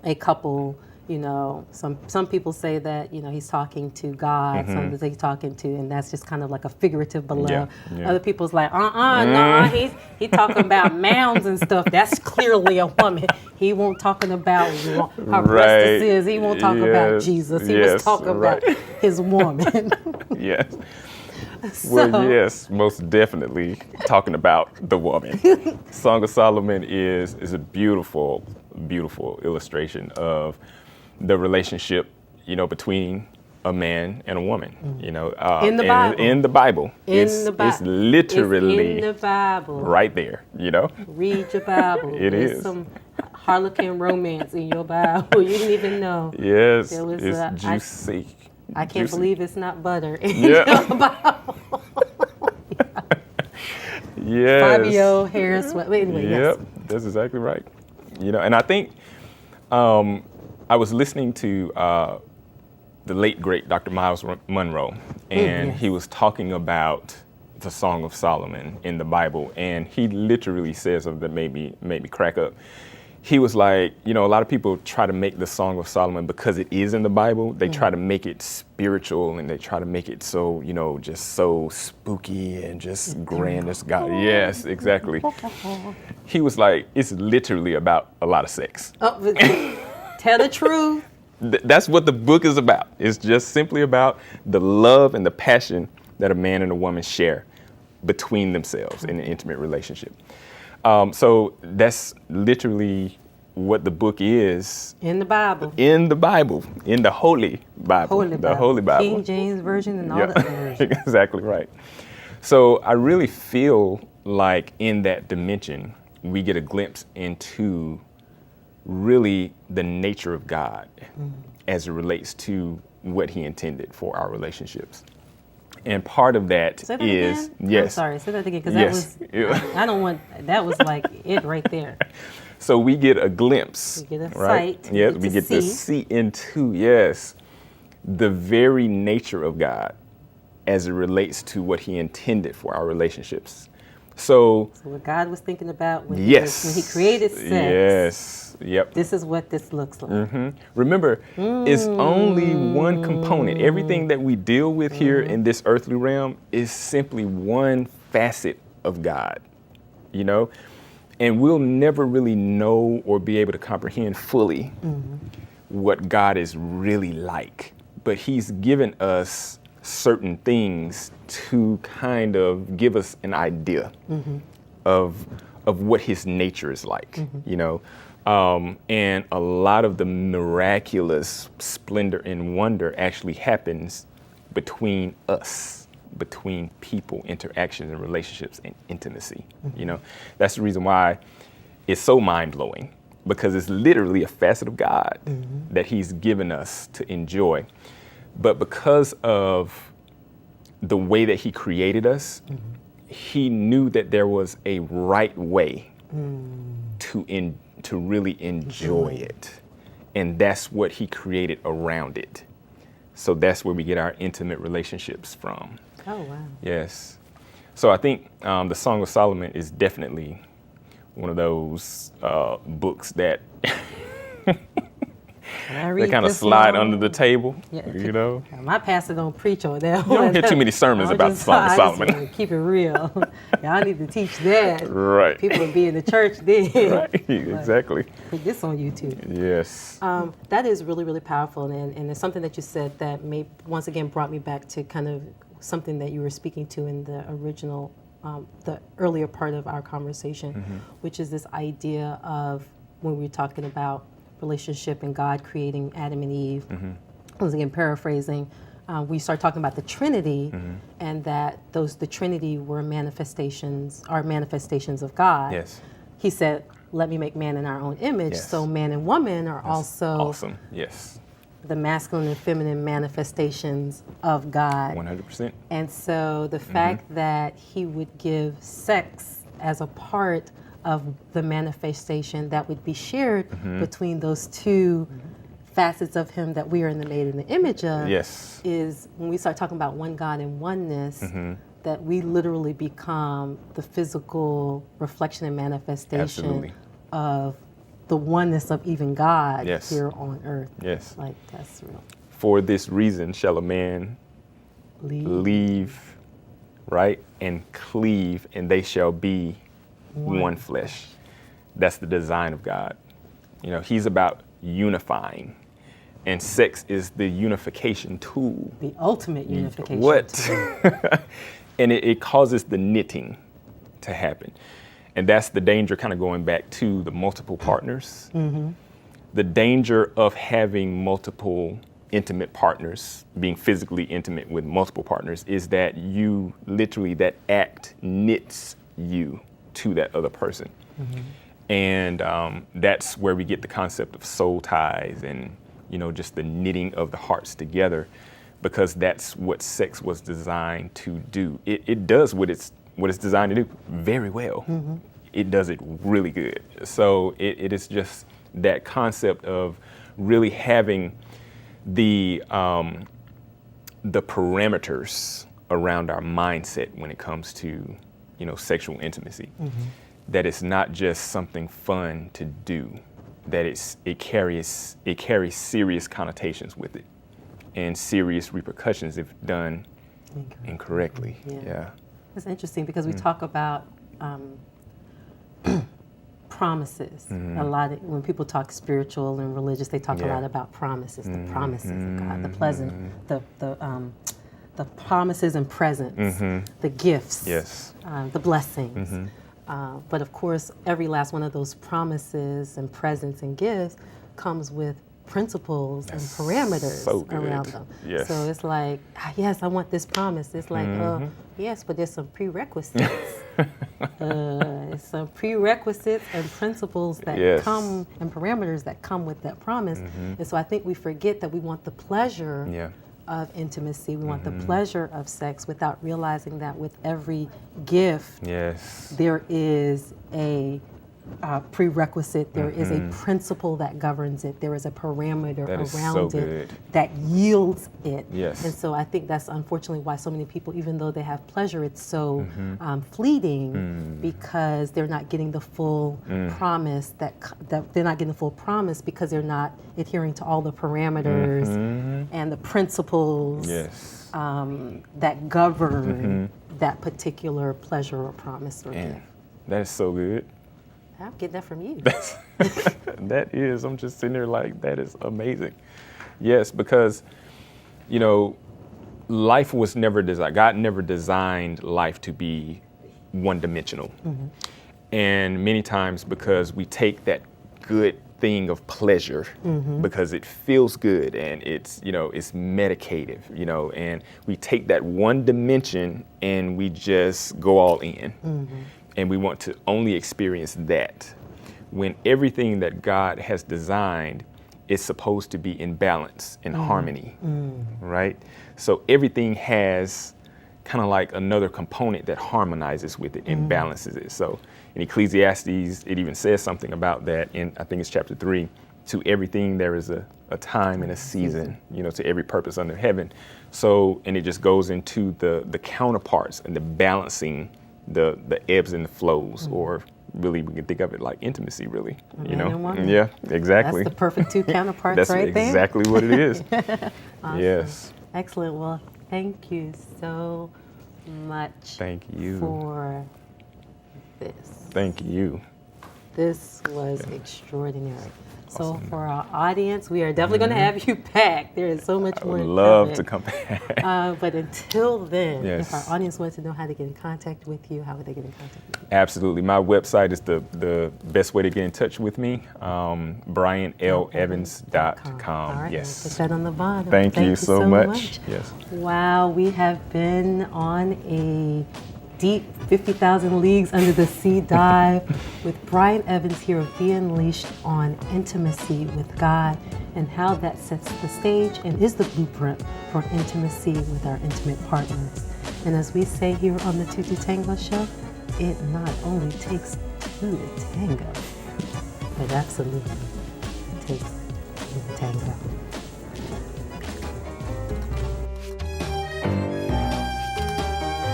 a couple, you know, some people say that, you know, he's talking to God, some that he's talking to, and that's just kind of like a figurative below. Other people's like, no, he's talking about mounds and stuff. That's clearly a woman. He won't talking about her breast is. He won't talk about Jesus. He was talking about his woman. Yes. Well, yes, most definitely talking about the woman. Song of Solomon is a beautiful, beautiful illustration of the relationship, you know, between a man and a woman. You know, in the Bible. In the Bible. It's literally in the Bible. right there. You know. Read your Bible. There's some Harlequin romance in your Bible. You didn't even know. Yes, it's juicy. I can't believe it's not butter. Yeah. Yes. Fabio Harris. Anyway, yep, that's exactly right. You know, and I think I was listening to the late great Dr. Miles Monroe, and he was talking about the Song of Solomon in the Bible, and he literally says something that made me crack up. He was like, you know, a lot of people try to make the Song of Solomon, because it is in the Bible, they try to make it spiritual, and they try to make it so, you know, just so spooky and just grand as God. Yes, exactly. He was like, it's literally about a lot of sex. Oh, tell the truth. That's what the book is about. It's just simply about the love and the passion that a man and a woman share between themselves in an intimate relationship. So that's literally what the book is. In the Bible. In the Bible. In the Holy Bible. Holy Bible. King James Version and all the other versions. Exactly right. So I really feel like in that dimension, we get a glimpse into really the nature of God as it relates to what he intended for our relationships. And part of that say that is, again? yes. I'm sorry, say that again, because yes. that was, I don't want, that was like it right there. So we get a glimpse. We get a right? sight. Yes, we get to see into, yes, the very nature of God as it relates to what he intended for our relationships. So what God was thinking about when, yes, when he created sex. Yes. Yep. This is what this looks like. Remember, it's only one component. Everything that we deal with here in this earthly realm is simply one facet of God, you know? And we'll never really know or be able to comprehend fully what God is really like. But he's given us certain things to kind of give us an idea of what his nature is like, you know? And a lot of the miraculous splendor and wonder actually happens between us, between people, interactions and relationships and intimacy. You know, that's the reason why it's so mind-blowing, because it's literally a facet of God that he's given us to enjoy. But because of the way that he created us, he knew that there was a right way to really enjoy it. And that's what he created around it. So that's where we get our intimate relationships from. Oh, wow. Yes. So I think the Song of Solomon is definitely one of those books that they kind of slide under the table, you know. My pastor don't preach on that. You don't hear too many sermons about the Song of Solomon. Keep it real. Y'all need to teach that. Right. People would be in the church then. Right, exactly. Put this on YouTube. Yes. That is really, really powerful. And it's something that you said that once again brought me back to kind of something that you were speaking to in the original, the earlier part of our conversation, which is this idea of when we were talking about relationship and God creating Adam and Eve. Once again, paraphrasing, we start talking about the Trinity, and that the Trinity were manifestations of God. Yes. He said, "Let me make man in our own image." Yes. So man and woman are also awesome. Yes. the masculine and feminine manifestations of God. 100%. And so the fact that he would give sex as a part of the manifestation that would be shared between those two facets of him that we are made in the image of, is when we start talking about one God and oneness, that we literally become the physical reflection and manifestation of the oneness of even God Yes. here on earth. Yes. Like, that's real. For this reason shall a man leave, right, and cleave, and they shall be one flesh. That's the design of God. You know, he's about unifying, and sex is the unification tool. The ultimate unification. What? And it causes the knitting to happen. And that's the danger, kind of going back to the multiple partners. The danger of having multiple intimate partners, being physically intimate with multiple partners, is that you literally, that act knits you to that other person. And that's where we get the concept of soul ties and, you know, just the knitting of the hearts together, because that's what sex was designed to do. It does what it's designed to do very well. It does it really good. So it is just that concept of really having the parameters around our mindset when it comes to, you know, sexual intimacy. That it's not just something fun to do, that it carries serious connotations with it and serious repercussions if done incorrectly. Yeah. It's interesting because we talk about promises. A lot when people talk spiritual and religious, they talk a lot about promises, the promises of God, the pleasant, the promises and presents, the gifts, the blessings. But of course, every last one of those promises and presents and gifts comes with principles and parameters around them. So it's like, yes, I want this promise. It's like, yes, but there's some prerequisites. Some prerequisites and principles that come, and parameters that come with that promise. And so I think we forget that we want the pleasure of intimacy. We want the pleasure of sex without realizing that with every gift, there is a prerequisite, there is a principle that governs it, there is a parameter around it that yields it. And so I think that's unfortunately why so many people, even though they have pleasure, it's so fleeting, because they're not getting the full promise, that they're not getting the full promise because they're not adhering to all the parameters and the principles that govern that particular pleasure or promise or gift. That is so good. I'm getting that from you. That is, I'm just sitting there like, that is amazing. Yes, because, you know, life was never designed, God never designed life to be one-dimensional. And many times because we take that good thing of pleasure because it feels good and it's, you know, it's medicative, you know, and we take that one dimension and we just go all in. And we want to only experience that, when everything that God has designed is supposed to be in balance, in harmony, right? So everything has kind of like another component that harmonizes with it and balances it. So in Ecclesiastes, it even says something about that in, I think it's chapter 3, to everything there is a time and a season, you know, to every purpose under heaven. So, and it just goes into the counterparts and the balancing the ebbs and the flows, or really we can think of it like intimacy, really, you know? Yeah, exactly. That's the perfect two counterparts. That's right there. Exactly what it is. Awesome. Yes. Excellent. Well, thank you so much. Thank you for this. Thank you. This was extraordinary. So for our audience, we are definitely going to have you back. There is so much more. I would love to come back. But until then, if our audience wants to know how to get in contact with you, how would they get in contact with you? Absolutely. My website is the best way to get in touch with me, brianlevans.com. All right, yes. I'll put that on the bottom. Thank you so much. Yes. Wow, we have been on a deep 50,000 Leagues Under the Sea dive with Brian Evans here of Be Unleashed on intimacy with God and how that sets the stage and is the blueprint for intimacy with our intimate partners. And as we say here on the Tutu Tango Show, it not only takes two to tango, but absolutely it takes two to tango.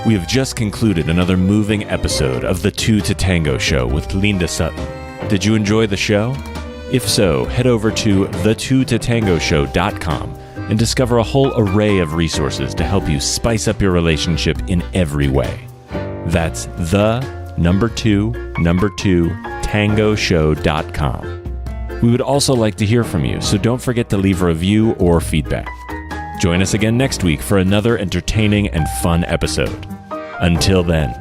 We have just concluded another moving episode of the Two to Tango Show with Linda Sutton. Did you enjoy the show? If so, head over to the2totangoshow.com and discover a whole array of resources to help you spice up your relationship in every way. That's tangoshow.com. We would also like to hear from you, so don't forget to leave a review or feedback. Join us again next week for another entertaining and fun episode. Until then,